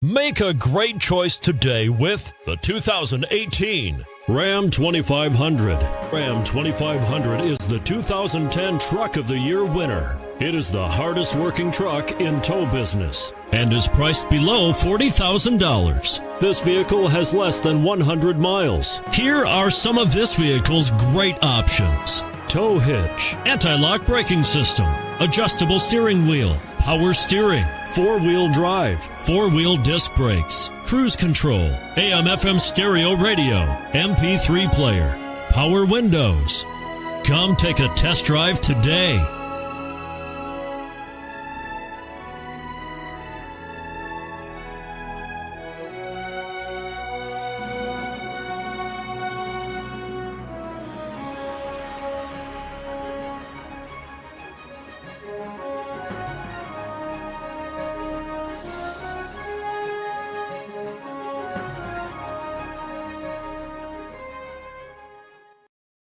Make a great choice today with the 2018 Ram 2500. Ram 2500 is the 2010 Truck of the Year winner. It is the hardest working truck in tow business and is priced below $40,000. This vehicle has less than 100 miles. Here are some of this vehicle's great options: tow hitch, anti-lock braking system, adjustable steering wheel, power steering, four-wheel drive, four-wheel disc brakes, cruise control, AM/FM stereo radio, MP3 player, power windows. Come take a test drive today.